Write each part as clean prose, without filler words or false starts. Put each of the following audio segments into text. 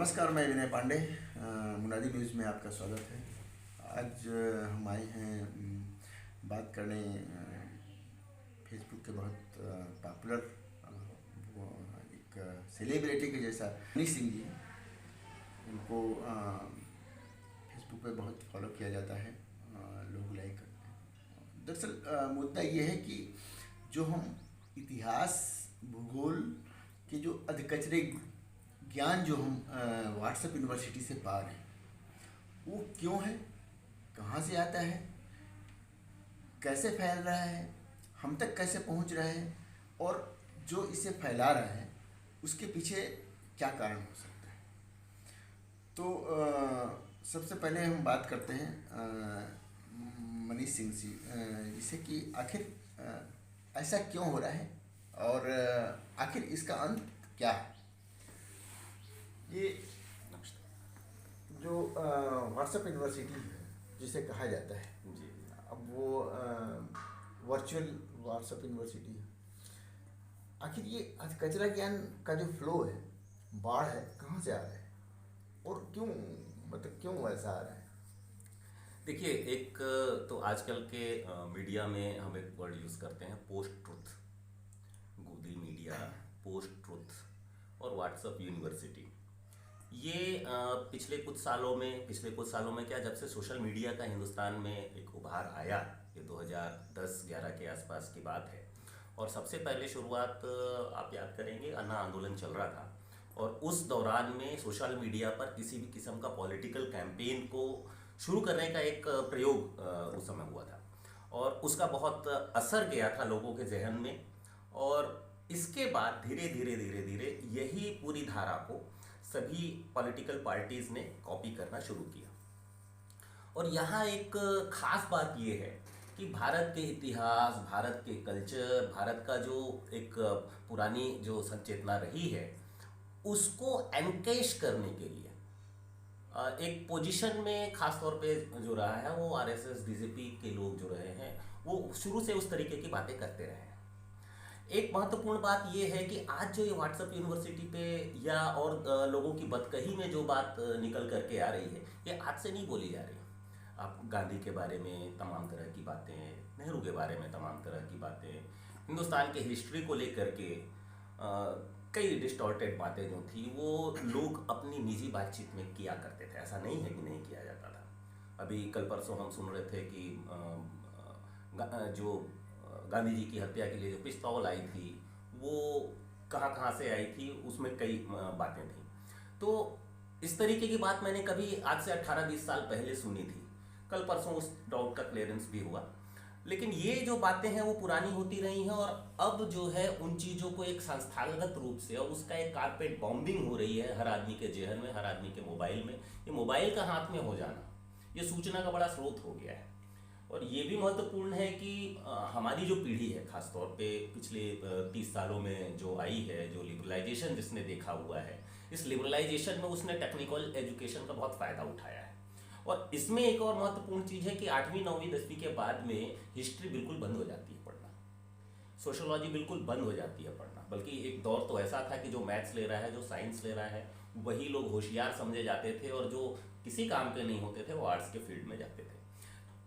नमस्कार, मैं विनय पांडे। मुनादी न्यूज़ में आपका स्वागत है। आज हम आए हैं बात करने फेसबुक के बहुत पॉपुलर वो एक सेलिब्रिटी के जैसा मनीष सिंह जी हैं। इनको फेसबुक पे बहुत फॉलो किया जाता है, लोग लाइक करते हैं। दरअसल मुद्दा ये है कि जो हम इतिहास भूगोल के जो अधकचरे ज्ञान जो हम व्हाट्सएप यूनिवर्सिटी से पा रहे हैं, वो क्यों है, कहाँ से आता है, कैसे फैल रहा है, हम तक कैसे पहुँच रहा है, और जो इसे फैला रहा है उसके पीछे क्या कारण हो सकता है। तो सबसे पहले हम बात करते हैं मनीष सिंह जी जिसे कि आखिर ऐसा क्यों हो रहा है और आखिर इसका अंत क्या है। ये जो व्हाट्सएप यूनिवर्सिटी है जिसे कहा जाता है, जी। अब वो वर्चुअल व्हाट्सएप यूनिवर्सिटी है। आखिर ये कचरा ज्ञान का जो फ्लो है, बाढ़ है, कहाँ से आ रहा है और क्यों, मतलब क्यों ऐसा आ रहा है। देखिए, एक तो आजकल के मीडिया में हम एक वर्ड यूज़ करते हैं, post truth. Google media, post truth और व्हाट्सएप यूनिवर्सिटी। ये पिछले कुछ सालों में क्या, जब से सोशल मीडिया का हिंदुस्तान में एक उभार आया, ये 2010-11 के आसपास की बात है। और सबसे पहले शुरुआत आप याद करेंगे, अन्ना आंदोलन चल रहा था और उस दौरान में सोशल मीडिया पर किसी भी किस्म का पॉलिटिकल कैंपेन को शुरू करने का एक प्रयोग उस समय हुआ था और उसका बहुत असर गया था लोगों के जहन में। और इसके बाद धीरे धीरे यही पूरी धारा को सभी पॉलिटिकल पार्टीज ने कॉपी करना शुरू किया। और यहाँ एक खास बात ये है कि भारत के इतिहास, भारत के कल्चर, भारत का जो एक पुरानी जो संचेतना रही है, उसको एनकेश करने के लिए एक पोजीशन में खास तौर पे जो रहा है वो आरएसएस बीजेपी के लोग जो रहे हैं, वो शुरू से उस तरीके की बातें करते रहे हैं। एक महत्वपूर्ण बात यह है कि आज जो ये व्हाट्सएप यूनिवर्सिटी पे या और लोगों की बदकही में जो बात निकल करके आ रही है, ये आज से नहीं बोली जा रही। आप गांधी के बारे में तमाम तरह की बातें, नेहरू के बारे में तमाम तरह की बातें, हिंदुस्तान के हिस्ट्री को लेकर के कई डिस्टॉर्टेड बातें जो थी वो लोग अपनी निजी बातचीत में किया करते थे। ऐसा नहीं है कि नहीं किया जाता था। अभी कल परसों हम सुन रहे थे कि जो गांधी जी की हत्या के लिए जो पिस्तौल आई थी वो कहाँ से आई थी, उसमें कई बातें थी। तो इस तरीके की बात मैंने कभी आज से 18-20 साल पहले सुनी थी। कल परसों उस डाउट का क्लियरेंस भी हुआ, लेकिन ये जो बातें हैं वो पुरानी होती रही हैं और अब जो है उन चीज़ों को एक संस्थागत रूप से और उसका एक कारपेट बॉम्बिंग हो रही है हर आदमी के जेहन में, हर आदमी के मोबाइल में। ये मोबाइल का हाथ में हो जाना, ये सूचना का बड़ा स्रोत हो गया है। और ये भी महत्वपूर्ण है कि हमारी जो पीढ़ी है, खास तौर पे पिछले 30 सालों में जो आई है, जो लिबरलाइजेशन जिसने देखा हुआ है, इस लिबरलाइजेशन में उसने टेक्निकल एजुकेशन का बहुत फ़ायदा उठाया है। और इसमें एक और महत्वपूर्ण चीज़ है कि 8वीं 9वीं 10वीं के बाद में हिस्ट्री बिल्कुल बंद हो जाती है पढ़ना, सोशोलॉजी बिल्कुल बंद हो जाती है पढ़ना। बल्कि एक दौर तो ऐसा था कि जो मैथ्स ले रहा है, जो साइंस ले रहा है, वही लोग होशियार समझे जाते थे और जो किसी काम के नहीं होते थे वो आर्ट्स के फील्ड में जाते थे।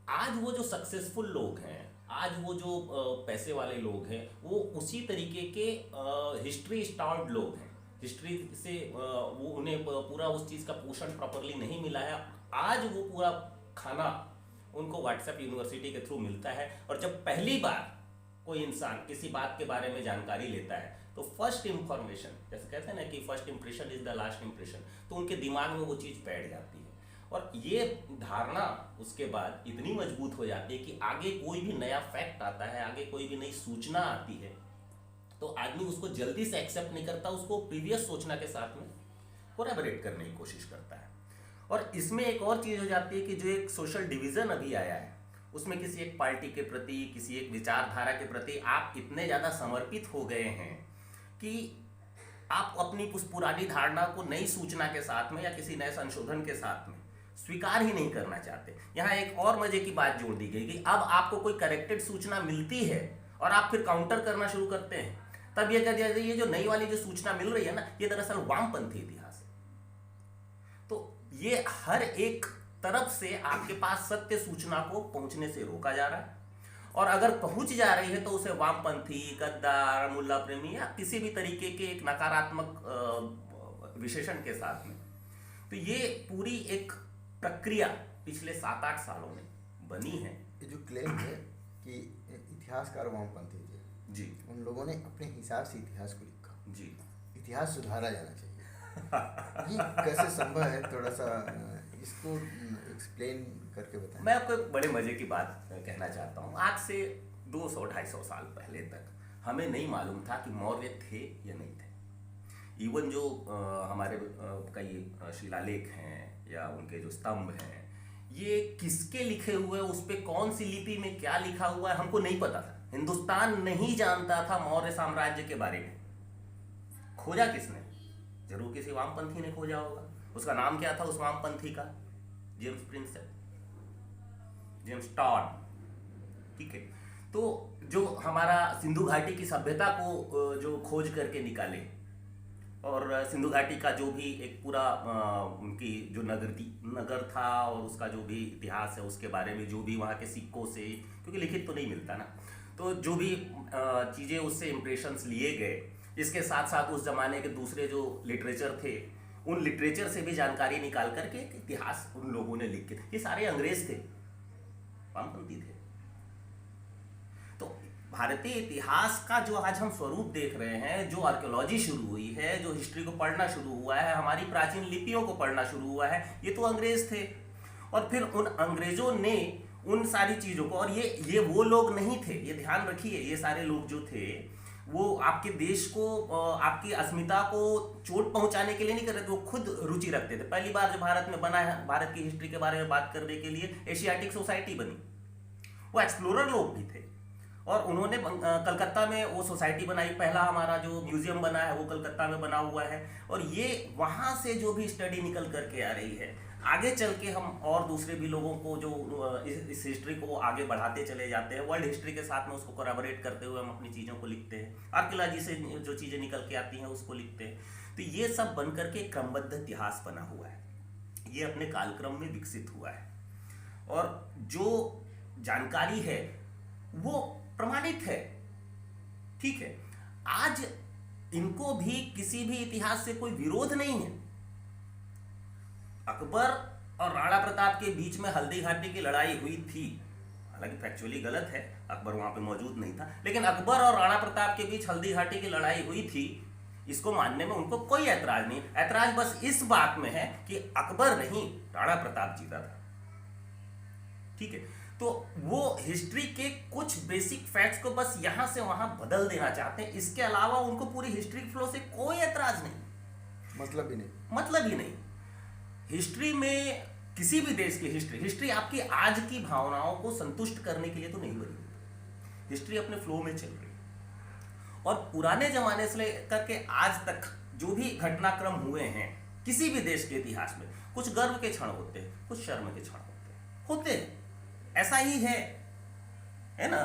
आज वो जो सक्सेसफुल लोग हैं, आज वो जो पैसे वाले लोग हैं, वो उसी तरीके के हिस्ट्री स्टार्ड लोग हैं। हिस्ट्री से वो उन्हें पूरा उस चीज़ का पोषण प्रॉपरली नहीं मिला है। आज वो पूरा खाना उनको व्हाट्सएप यूनिवर्सिटी के थ्रू मिलता है। और जब पहली बार कोई इंसान किसी बात के बारे में जानकारी लेता है तो फर्स्ट इंफॉर्मेशन, जैसे कहते हैं ना कि first impression is the last impression, तो उनके दिमाग में वो चीज़ बैठ जाती है। और ये धारणा उसके बाद इतनी मजबूत हो जाती है कि आगे कोई भी नया फैक्ट आता है, आगे कोई भी नई सूचना आती है, तो आदमी उसको जल्दी से एक्सेप्ट नहीं करता, उसको प्रीवियस सूचना के साथ में कोलैबोरेट करने की कोशिश करता है। और इसमें एक और चीज़ हो जाती है कि जो एक सोशल डिवीज़न अभी आया है, उसमें किसी एक पार्टी के प्रति, किसी एक विचारधारा के प्रति आप इतने ज़्यादा समर्पित हो गए हैं कि आप अपनी उस पुरानी धारणा को नई सूचना के साथ में या किसी नए संशोधन के साथ में स्वीकार ही नहीं करना चाहते। यहाँ एक और मजे की बात जोड़ दी गई कि अब आपको कोई करेक्टेड सूचना मिलती है और आप फिर काउंटर करना शुरू करते हैं, तब ये कह दिया जाए ये जो नई वाली जो सूचना मिल रही है ना, ये दरअसल वामपंथी इतिहास है। ये हर एक तरफ से आपके पास सत्य सूचना को पहुंचने से रोका जा रहा है, और अगर पहुंच जा रही है तो उसे वामपंथी, गद्दार, मुल्ला प्रेमी या किसी भी तरीके के एक नकारात्मक विशेषण के साथ में। तो ये पूरी एक प्रक्रिया पिछले 7-8 सालों में बनी है। ये जो क्लेम है कि इतिहासकार वामपंथी थे जी, उन लोगों ने अपने हिसाब से इतिहास को लिखा जी, इतिहास सुधारा जाना चाहिए, ये कैसे संभव है? थोड़ा सा इसको एक्सप्लेन करके बताएं। मैं आपको एक बड़े मजे की बात कहना चाहता हूँ। आज से 200-250 साल पहले तक हमें नहीं मालूम था कि मौर्य थे या नहीं थे। इवन जो हमारे कई शिलालेख हैं या उनके जो स्तंभ हैं, ये किसके लिखे हुए, उस पे कौन सी लिपि में क्या लिखा हुआ है, हमको नहीं पता था। हिंदुस्तान नहीं जानता था मौर्य साम्राज्य के बारे में। खोजा किसने? जरूर किसी वामपंथी ने खोजा होगा। उसका नाम क्या था उस वामपंथी का? James Prinsep, James Tod. ठीक है। तो जो हमारा सिंधु घाटी की सभ्यता को जो खोज करके निकाले, और सिंधु घाटी का जो भी एक पूरा उनकी जो नगर था और उसका जो भी इतिहास है उसके बारे में, जो भी वहाँ के सिक्कों से, क्योंकि लिखित तो नहीं मिलता ना, तो जो भी चीज़ें उससे इम्प्रेशंस लिए गए, इसके साथ साथ उस जमाने के दूसरे जो लिटरेचर थे, उन लिटरेचर से भी जानकारी निकाल करके एक इतिहास उन लोगों ने लिख के, ये सारे अंग्रेज थे, वामपंथी थे। तो भारतीय इतिहास का जो आज हम स्वरूप देख रहे हैं, जो आर्कियोलॉजी शुरू हुई है, जो हिस्ट्री को पढ़ना शुरू हुआ है, हमारी प्राचीन लिपियों को पढ़ना शुरू हुआ है, ये तो अंग्रेज थे। और फिर उन अंग्रेजों ने उन सारी चीज़ों को, और ये वो लोग नहीं थे, ये ध्यान रखिए, ये सारे लोग जो थे वो आपके देश को, आपकी अस्मिता को चोट पहुंचाने के लिए नहीं कर रहे थे, वो खुद रुचि रखते थे। पहली बार जब भारत में बना है, भारत की हिस्ट्री के बारे में बात करने के लिए एशियाटिक सोसाइटी बनी, वो एक्सप्लोरर लोग भी थे, और उन्होंने कलकत्ता में वो सोसाइटी बनाई। पहला हमारा जो म्यूजियम बना है वो कलकत्ता में बना हुआ है, और ये वहाँ से जो भी स्टडी निकल करके आ रही है, आगे चल के हम और दूसरे भी लोगों को जो इस हिस्ट्री को आगे बढ़ाते चले जाते हैं, वर्ल्ड हिस्ट्री के साथ में उसको कोलैबोरेट करते हुए हम अपनी चीज़ों को लिखते हैं, आर्कियोलॉजी से जो चीज़ें निकल के आती हैं उसको लिखते हैं। तो ये सब बन करके क्रमबद्ध इतिहास बना हुआ है, ये अपने कालक्रम में विकसित हुआ है, और जो जानकारी है वो प्रमाणित है। ठीक है। आज इनको भी किसी भी इतिहास से कोई विरोध नहीं है। अकबर और राणा प्रताप के बीच में हल्दी घाटी की लड़ाई हुई थी, हालांकि फैक्चुअली गलत है, अकबर वहां पे मौजूद नहीं था, लेकिन अकबर और राणा प्रताप के बीच हल्दी घाटी की लड़ाई हुई थी, इसको मानने में उनको कोई ऐतराज नहीं। ऐतराज बस इस बात में है कि अकबर नहीं, राणा प्रताप जीता था। ठीक है। तो वो हिस्ट्री के कुछ बेसिक फैक्ट्स को बस यहां से वहां बदल देना चाहते हैं, इसके अलावा उनको पूरी हिस्ट्री फ्लो से कोई ऐतराज नहीं, मतलब ही नहीं। हिस्ट्री में किसी भी देश की हिस्ट्री आपकी आज की भावनाओं को संतुष्ट करने के लिए तो नहीं बनी। हिस्ट्री अपने फ्लो में चल रही है, और पुराने जमाने से लेकर के आज तक जो भी घटनाक्रम हुए हैं किसी भी देश के इतिहास में, कुछ गर्व के क्षण होते हैं, कुछ शर्म के क्षण होते हैं, ऐसा ही है ना।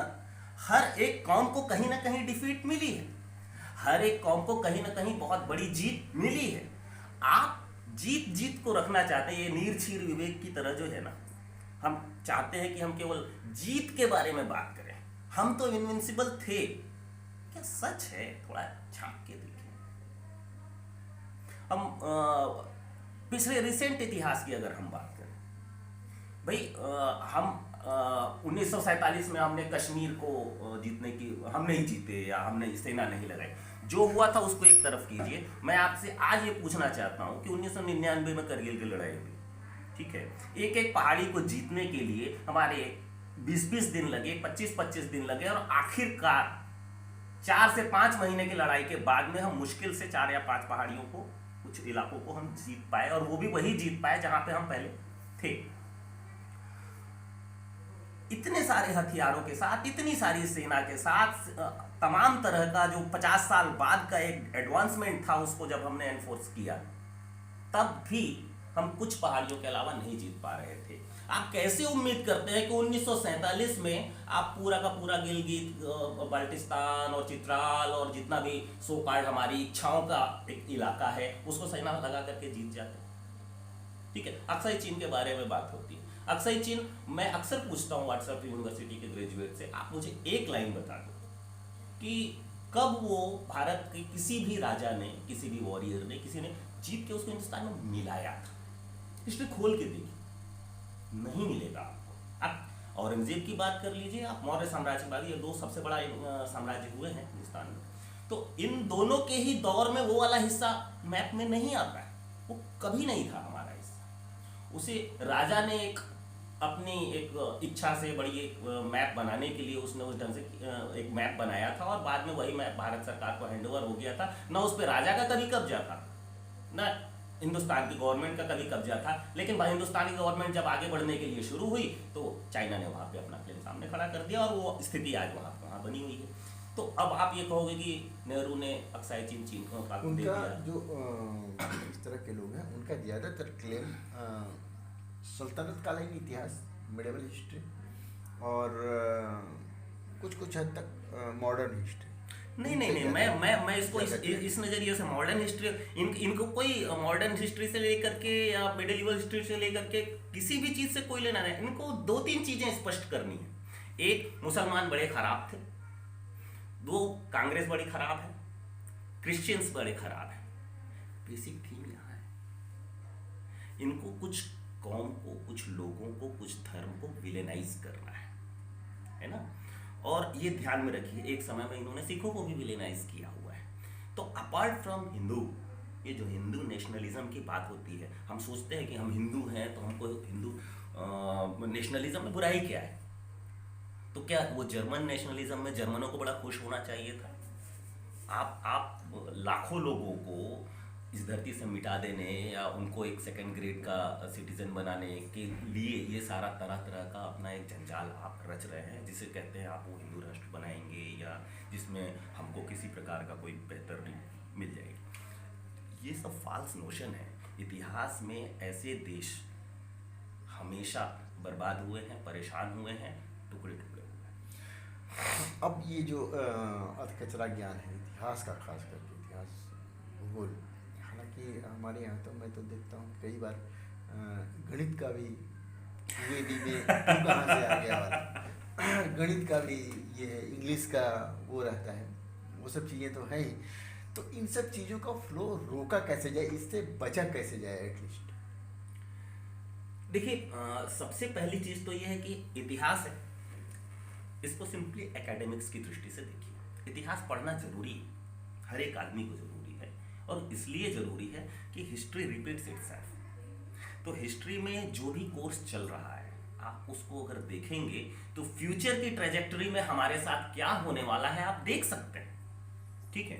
हर एक कौम को कहीं ना कहीं डिफीट मिली है, हर एक कौम को कहीं ना कहीं बहुत बड़ी जीत मिली है। आप जीत को रखना चाहते हैं, ये नीर छीर विवेक की तरह जो है ना, हम चाहते हैं कि हम केवल जीत के बारे में बात करें, हम तो इनविंसिबल थे। क्या सच है? थोड़ा झांक के देखिए। हम पिछले रिसेंट इतिहास की अगर हम बात करें, भाई हम 1947 में हमने कश्मीर को जीतने की, हम नहीं जीते या हमने सेना नहीं लगाई, जो हुआ था उसको एक तरफ कीजिए। मैं आपसे आज ये पूछना चाहता हूं कि 1999 में करगिल की लड़ाई हुई, ठीक है, एक पहाड़ी को जीतने के लिए हमारे 20-20 दिन लगे, 25-25 दिन लगे, और आखिरकार 4 से 5 महीने की लड़ाई के बाद में हम मुश्किल से 4 या 5 पहाड़ियों को, कुछ इलाकों को हम जीत पाए, और वो भी वही जीत पाए जहां पे हम पहले थे। इतने सारे हथियारों के साथ, इतनी सारी सेना के साथ, तमाम तरह का जो 50 साल बाद का एक एडवांसमेंट था, उसको जब हमने एनफोर्स किया, तब भी हम कुछ पहाड़ियों के अलावा नहीं जीत पा रहे थे। आप कैसे उम्मीद करते हैं कि 1947 में आप पूरा का पूरा गिलगित, बाल्टिस्तान और चित्राल और जितना भी सोकार्ड हमारी इच्छाओं का एक इलाका है, उसको सेना लगा करके जीत जाते? ठीक है, अक्साई चीन के बारे में बात होती है। अक्साई चीन मैं अक्सर पूछता हूँ व्हाट्सएप यूनिवर्सिटी के ग्रेजुएट से, आप मुझे एक लाइन बता दो कि कब वो भारत के किसी भी राजा ने, किसी भी वॉरियर ने, किसी ने जीत के उसको हिंदुस्तान में मिलाया था। हिस्ट्री खोल के देखिए, नहीं मिलेगा आपको। आप औरंगजेब की बात कर लीजिए, आप मौर्य साम्राज्यवादी, ये दो सबसे बड़ा साम्राज्य हुए हैं हिंदुस्तान में, तो इन दोनों के ही दौर में वो वाला हिस्सा मैप में नहीं आता है, वो कभी नहीं था हमारा हिस्सा। उसे राजा ने एक अपनी एक इच्छा से बड़ी एक मैप बनाने के लिए उसने उस ढंग से एक मैप बनाया था, और बाद में वही मैप भारत सरकार को हैंडओवर हो गया था। ना उस पर राजा का कभी कब्जा था, ना हिंदुस्तान की गवर्नमेंट का कभी कब्जा था। लेकिन हिंदुस्तान की गवर्नमेंट जब आगे बढ़ने के लिए शुरू हुई तो चाइना ने वहाँ पे अपना क्लेम सामने खड़ा कर दिया, और वो स्थिति आज वहाँ बनी हुई है। तो अब आप ये कहोगे कि नेहरू ने अक्साई चीन को दे दिया। जो इस तरह के लोग हैं उनका ज़्यादातर क्लेम सल्तनत कालीन इतिहास, मिडिवल हिस्ट्री, और कुछ कुछ हद तक मॉडर्न हिस्ट्री। नहीं, मैं इसको इस नज़रिए से मॉडर्न हिस्ट्री, इनको कोई मॉडर्न हिस्ट्री से लेकर के या मिडिवल हिस्ट्री से लेकर के किसी भी चीज़ से कोई लेना नहीं। इनको दो तीन चीज़ें स्पष्ट करनी है। एक, मुसलमान बड़े खराब थे। दो, कांग्रेस बड़ी खराब है। क्रिश्चियंस बड़े खराब है। बेसिक थीम यहाँ है, इनको कुछ कौम को, कुछ लोगों को, कुछ धर्म को विलेनाइज करना है ना। और ये ध्यान में रखिए, एक समय में इन्होंने सिखों को भी विलेनाइज किया हुआ है। तो अपार्ट फ्रॉम हिंदू, ये जो हिंदू नेशनलिज्म की बात होती है, हम सोचते हैं कि हम हिंदू हैं तो हमको हिंदू नेशनलिज्म में बुराई क्या है। तो क्या वो जर्मन नेशनलिज्म में जर्मनों को बड़ा खुश होना चाहिए था? आप लाखों लोगों को इस धरती से मिटा देने या उनको एक सेकंड ग्रेड का सिटीजन बनाने के लिए ये सारा तरह तरह का अपना एक जंजाल आप रच रहे हैं, जिसे कहते हैं आप वो हिंदू राष्ट्र बनाएंगे, या जिसमें हमको किसी प्रकार का कोई बेहतर नहीं मिल जाएगी। ये सब फॉल्स नोशन है। इतिहास में ऐसे देश हमेशा बर्बाद हुए हैं, परेशान हुए हैं, टुकड़े टुकड़े हुए हैं। अब ये जो अधकचरा ज्ञान है इतिहास का, खास करके इतिहास, भूगोल, हालांकि हमारे यहाँ तो मैं तो देखता हूँ कई बार गणित का भी यूएडी में कहाँ से आ गया वाला गणित का भी, ये इंग्लिश का वो रहता है, वो सब चीज़ें तो है ही। तो इन सब चीज़ों का फ्लो रोका कैसे जाए, इससे बचा कैसे जाए एटलीस्ट? देखिए, सबसे पहली चीज़ तो ये है कि इतिहास है, इसको सिंपली एकेडमिक्स की दृष्टि से देखिए। इतिहास पढ़ना जरूरी है, हर एक आदमी को जरूरी है, और इसलिए जरूरी है कि हिस्ट्री रिपीट्स इटसेल्फ। तो हिस्ट्री में जो भी कोर्स चल रहा है, आप उसको अगर देखेंगे तो फ्यूचर की ट्रेजेक्टरी में हमारे साथ क्या होने वाला है आप देख सकते हैं। ठीक है,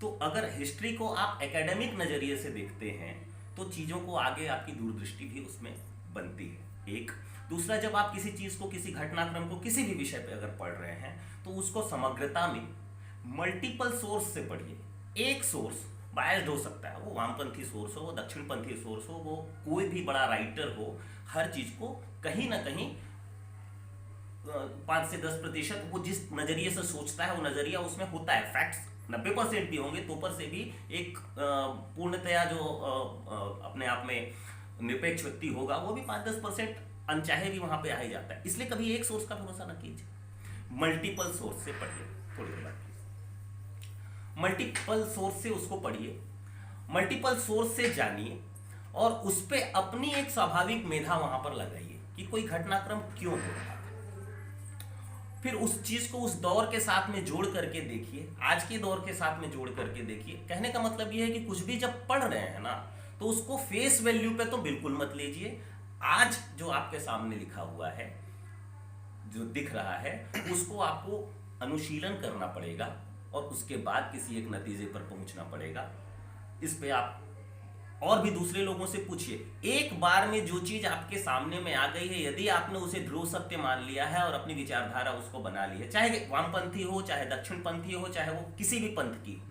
तो अगर हिस्ट्री को आप एकेडमिक नज़रिए से देखते हैं तो चीज़ों को आगे आपकी दूरदृष्टि भी उसमें बनती है। एक दूसरा, जब आप किसी चीज़ को, किसी घटनाक्रम को, किसी भी विषय पे अगर पढ़ रहे हैं तो उसको समग्रता में मल्टीपल सोर्स से पढ़िए। एक सोर्स बायस्ड हो सकता है, वो वामपंथी सोर्स हो, वो दक्षिणपंथी सोर्स हो, वो कोई भी बड़ा राइटर हो, हर चीज़ को कहीं ना कहीं 5 से 10% वो जिस नज़रिए से सोचता है वो नज़रिया उसमें होता है। फैक्ट्स 90% भी होंगे तो पर से भी एक पूर्णतया जो अपने आप में निरपेक्ष व्यक्ति होगा वो भी 5-10% अनचाहे भी वहाँ पे आ ही जाता है। इसलिए कभी एक सोर्स का भरोसा ना कीजिए, मल्टीपल सोर्स से पढ़िए। थोड़ी देर बाद मल्टीपल सोर्स से उसको पढ़िए, मल्टीपल सोर्स से जानिए, और उस पर अपनी एक स्वाभाविक मेधा वहाँ पर लगाइए कि कोई घटनाक्रम क्यों हो रहा है। फिर उस चीज़ को उस दौर के साथ में जोड़ करके देखिए, आज के दौर के साथ में जोड़ करके देखिए। कहने का मतलब ये है कि कुछ भी जब पढ़ रहे हैं ना तो उसको फेस वैल्यू पे तो बिल्कुल मत लीजिए। आज जो आपके सामने लिखा हुआ है, जो दिख रहा है, उसको आपको अनुशीलन करना पड़ेगा और उसके बाद किसी एक नतीजे पर पहुंचना पड़ेगा। इस पे आप और भी दूसरे लोगों से पूछिए। एक बार में जो चीज आपके सामने में आ गई है, यदि आपने उसे ध्रुव सत्य मान लिया है और अपनी विचारधारा उसको बना ली है, चाहे वामपंथी हो, चाहे दक्षिणपंथी हो, चाहे वो किसी भी पंथ की हो,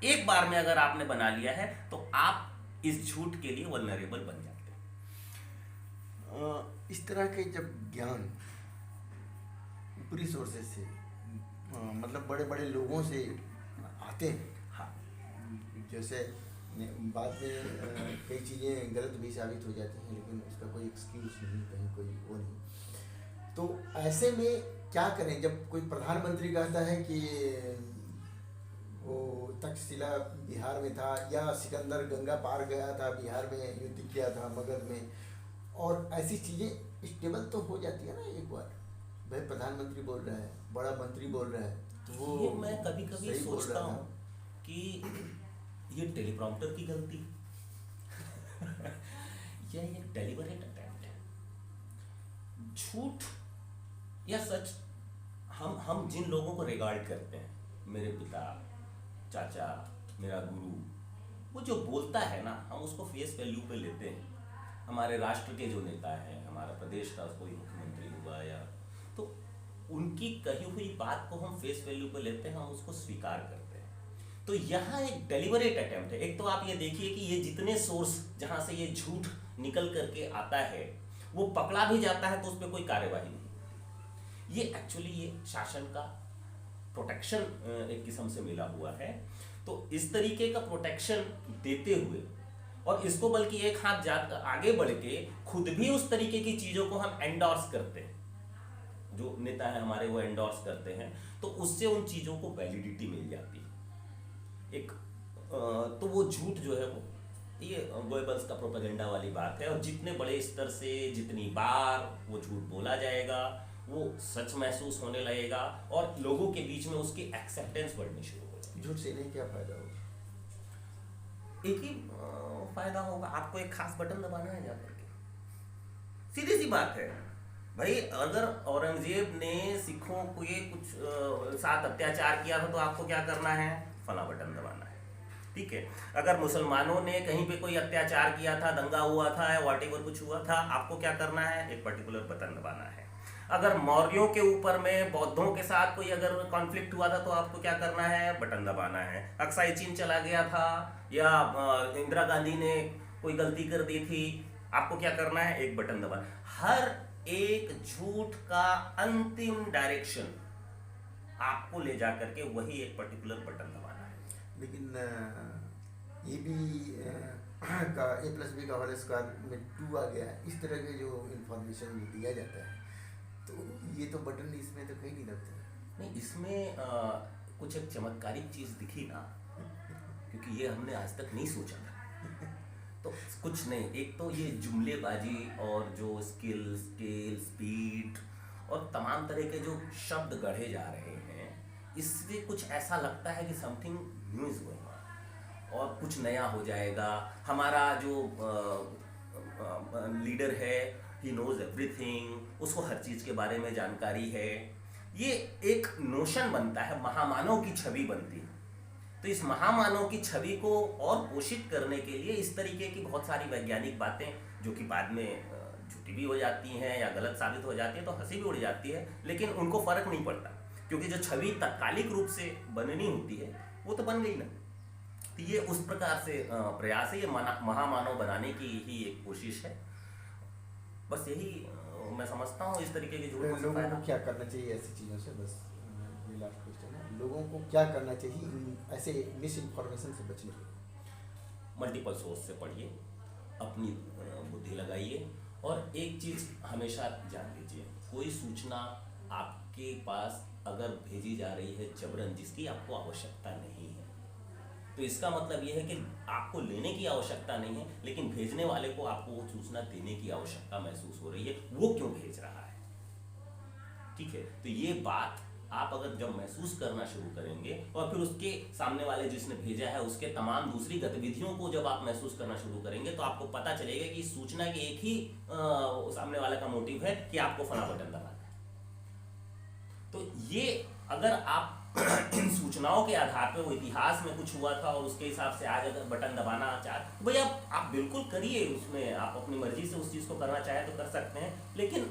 एक बार में अगर आपने बना लिया है तो आप इस झूठ के लिए वल्नरेबल बन जाते हैं। इस तरह के जब ज्ञान ऊपरी सोर्सेज से, मतलब बड़े बड़े लोगों से आते हैं, हाँ, जैसे बाद में कई चीज़ें गलत भी साबित हो जाती हैं, लेकिन उसका कोई एक्सक्यूज़ नहीं, कहीं कोई वो नहीं। तो ऐसे में क्या करें जब कोई प्रधानमंत्री कहता है कि वो तक्षशिला बिहार में था, या सिकंदर गंगा पार गया था, बिहार में युद्ध किया था मगध में, और ऐसी चीज़ें स्टेबल तो हो जाती है ना एक बार। भाई प्रधानमंत्री बोल रहा है, बड़ा मंत्री बोल रहा है, तो वो ये मैं कभी कभी सही बोल सोचता रहा हूँ था। कि ये टेलीप्रॉम्प्टर की गलती या ये डेलिबरेट अटेम्प्ट है। झूठ या सच, हम जिन लोगों को रिगार्ड करते हैं, मेरे पिता, चाचा, मेरा गुरु, वो जो बोलता है ना, हम उसको फेस वैल्यू पे लेते हैं। हमारे राष्ट्र के जो नेता हैं, हमारा प्रदेश का कोई मुख्यमंत्री हुआ, या तो उनकी कही हुई बात को हम फेस वैल्यू पे लेते हैं, हम उसको स्वीकार करते हैं। तो यहाँ एक डेलिबरेट अटेम्प्ट है। एक तो आप ये देखिए कि ये जितने सोर्स जहाँ से ये झूठ निकल करके आता है, वो पकड़ा भी जाता है तो उस पर कोई कार्यवाही नहीं। ये एक्चुअली ये शासन का प्रोटेक्शन एक किस्म से मिला हुआ है। तो इस तरीके का प्रोटेक्शन देते हुए, और इसको बल्कि एक हाथ आगे बढ़ के खुद भी उस तरीके की चीजों को हम एंडोर्स करते हैं, जो नेता है हमारे वो एंडोर्स करते हैं, तो उससे उन चीजों को वैलिडिटी मिल जाती है। एक तो वो झूठ जो है वो ये गोएबल्स का प्रोपेगेंडा वाली बात है, और जितने बड़े स्तर से जितनी बार वो झूठ बोला जाएगा, वो सच महसूस होने लगेगा और लोगों के बीच में उसकी एक्सेप्टेंस बढ़नी शुरू हो जाएगी। झूठ से नहीं क्या फायदा होगा? एक ही फायदा होगा, आपको एक खास बटन दबाना है जाकर के। सीधी सी बात है भाई, अगर औरंगजेब ने सिखों को ये कुछ साथ अत्याचार किया था तो आपको क्या करना है? फला बटन दबाना है, ठीक है। अगर मुसलमानों ने कहीं पे कोई अत्याचार किया था, दंगा हुआ था या व्हाटएवर कुछ हुआ था, आपको क्या करना है? एक पर्टिकुलर बटन दबाना है। अगर मौर्यों के ऊपर में बौद्धों के साथ कोई अगर कॉन्फ्लिक्ट हुआ था तो आपको क्या करना है? बटन दबाना है। अक्साई चीन चला गया था, या इंदिरा गांधी ने कोई गलती कर दी थी, आपको क्या करना है? एक बटन दबाना। हर एक झूठ का अंतिम डायरेक्शन आपको ले जा करके वही एक पर्टिकुलर बटन दबाना है। लेकिन ये भी का A+B का होल स्क्वायर में 2 आ गया है। इस तरह के जो इंफॉर्मेशन दिया जाता है, तो ये तो बटन इसमें तो कहीं नहीं लगता। नहीं, इसमें कुछ एक चमत्कारिक चीज दिखी ना, क्योंकि ये हमने आज तक नहीं सोचा था। तो कुछ नहीं, एक तो ये जुमलेबाजी और जो स्किल, स्केल, स्पीड और तमाम तरह के जो शब्द गढ़े जा रहे हैं, इससे कुछ ऐसा लगता है कि something new is going on और कुछ नया हो जाएगा। हमारा जो लीडर है, ही नोज एवरीथिंग, उसको हर चीज़ के बारे में जानकारी है। ये एक नोशन बनता है, महामानव की छवि बनती है। तो इस महामानव की छवि को और पोषित करने के लिए इस तरीके की बहुत सारी वैज्ञानिक बातें, जो कि बाद में झूठी भी हो जाती हैं या गलत साबित हो जाती है, तो हंसी भी उड़ जाती है, लेकिन उनको फर्क नहीं पड़ता, क्योंकि जो छवि तात्कालिक रूप से बननी होती है वो तो बन गई ना। तो ये उस प्रकार से प्रयास है, ये महामानव बनाने की ही एक कोशिश है। बस यही मैं समझता हूँ इस तरीके की झूठों से लोगों को क्या करना चाहिए ऐसी चीज़ों से? बस ये लास्ट क्वेश्चन है, लोगों को क्या करना चाहिए ऐसे मिस इन्फॉर्मेशन से बचने के लिए? मल्टीपल सोर्स से पढ़िए, अपनी बुद्धि लगाइए, और एक चीज़ हमेशा जान लीजिए, कोई सूचना आपके पास अगर भेजी जा रही है जबरन, जिसकी आपको आवश्यकता नहीं है, तो इसका मतलब यह है कि आपको लेने की आवश्यकता नहीं है, लेकिन भेजने वाले को आपको वो सूचना देने की आवश्यकता महसूस हो रही है। वो क्यों भेज रहा है? ठीक है, तो ये बात आप अगर जब महसूस करना शुरू करेंगे, और फिर उसके सामने वाले जिसने भेजा है उसके तमाम दूसरी गतिविधियों को जब आप महसूस करना शुरू करेंगे, तो आपको पता चलेगा कि सूचना के एक ही सामने वाले का मोटिव है कि आपको फला बटन दबाना है। तो ये अगर आप इन सूचनाओं के आधार पर वो इतिहास में कुछ हुआ था और उसके हिसाब से आज अगर बटन दबाना चाहते तो भैया आप बिल्कुल करिए, उसमें आप अपनी मर्जी से उस चीज़ को करना चाहे तो कर सकते हैं, लेकिन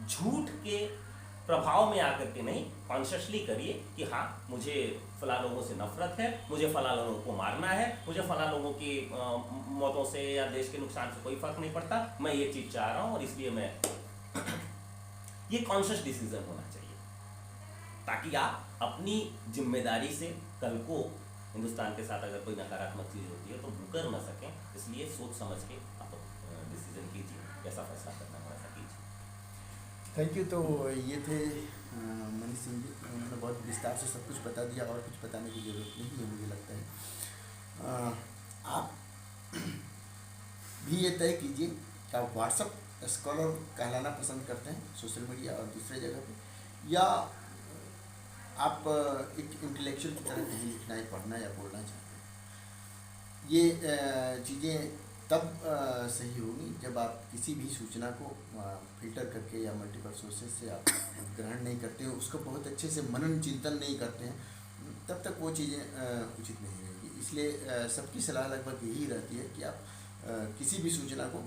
झूठ के प्रभाव में आकर के नहीं, कॉन्शियसली करिए कि हाँ, मुझे फला लोगों से नफरत है, मुझे फला लोगों को मारना है, मुझे फला लोगों की मौतों से या देश के नुकसान से कोई फर्क नहीं पड़ता, मैं ये चीज़ चाह रहा हूँ और इसलिए मैं ये कॉन्शियस डिसीजन होना चाहिए, ताकि आप अपनी जिम्मेदारी से कल को हिंदुस्तान के साथ अगर कोई नकारात्मक चीज़ होती है तो कर न सकें, इसलिए सोच समझ के आप डिसीजन कीजिए, कैसा फैसला करना है वैसा कीजिए। Thank you. तो ये थे मनीष सिंह जी, उन्होंने बहुत विस्तार से सब कुछ बता दिया और कुछ बताने की ज़रूरत नहीं है मुझे लगता है। आप भी ये तय कीजिए कि आप व्हाट्सअप स्कॉलर कहलाना पसंद करते हैं सोशल मीडिया और दूसरे जगह पे, या आप एक इंटेलेक्चुअल की तरह कहीं लिखना या पढ़ना या बोलना चाहते हैं। ये चीज़ें तब सही होगी जब आप किसी भी सूचना को फिल्टर करके या मल्टीपल सोर्सेज से आप ग्रहण नहीं करते हो, उसको बहुत अच्छे से मनन चिंतन नहीं करते हैं, तब तक वो चीज़ें उचित नहीं रहेगी। इसलिए सबकी सलाह लगभग यही रहती है कि आप किसी भी सूचना को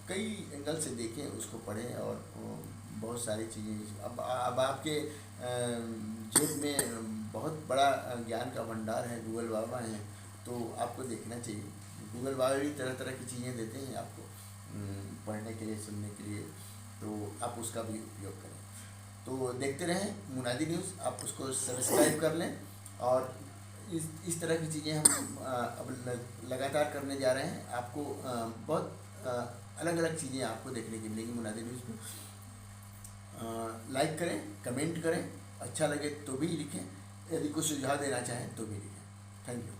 कई एंगल से देखें, उसको पढ़ें, और बहुत सारी चीज़ें अब आपके जेब में बहुत बड़ा ज्ञान का भंडार है, गूगल बाबा हैं, तो आपको देखना चाहिए। गूगल बाबा भी तरह तरह की चीज़ें देते हैं आपको पढ़ने के लिए, सुनने के लिए, तो आप उसका भी उपयोग करें। तो देखते रहें मुनादी न्यूज़, आप उसको सब्सक्राइब कर लें, और इस तरह की चीज़ें हम अब लगातार करने जा रहे हैं। आपको बहुत अलग अलग चीज़ें आपको देखने की मिलेंगी मुनादी न्यूज़ में। लाइक करें, कमेंट करें, अच्छा लगे तो भी लिखें, यदि कुछ सुझाव देना चाहें तो भी लिखें। Thank you.